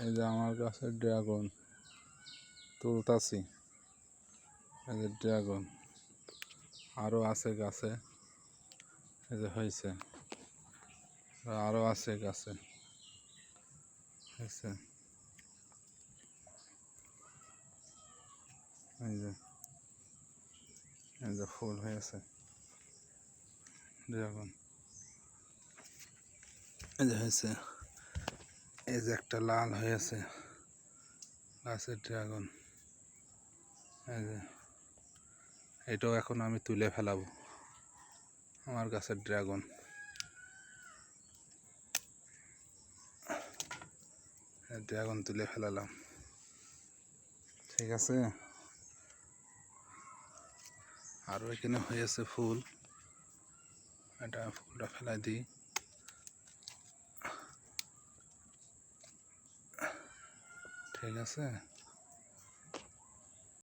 এই যে আমার কাছে ড্রাগন তুলতাছি। এই যে ড্রাগন আরও আছে গাছে, এই যে হয়েছে, আরও আছে গাছে, হয়েছে। এই যে ফুল হয়েছে ড্রাগন, এই যে হয়েছে। এই যে একটা লাল হয়েছে গাছের ড্রাগন, এই যে এটাও এখন আমি তুলে ফেলাবো আমার গাছের ড্রাগন। ড্রাগন তুলে ফেলালাম, ঠিক আছে। আরও এখানে হয়েছে ফুল, এটা ফুলটা ফেলাই দিই। ঠিক আছে।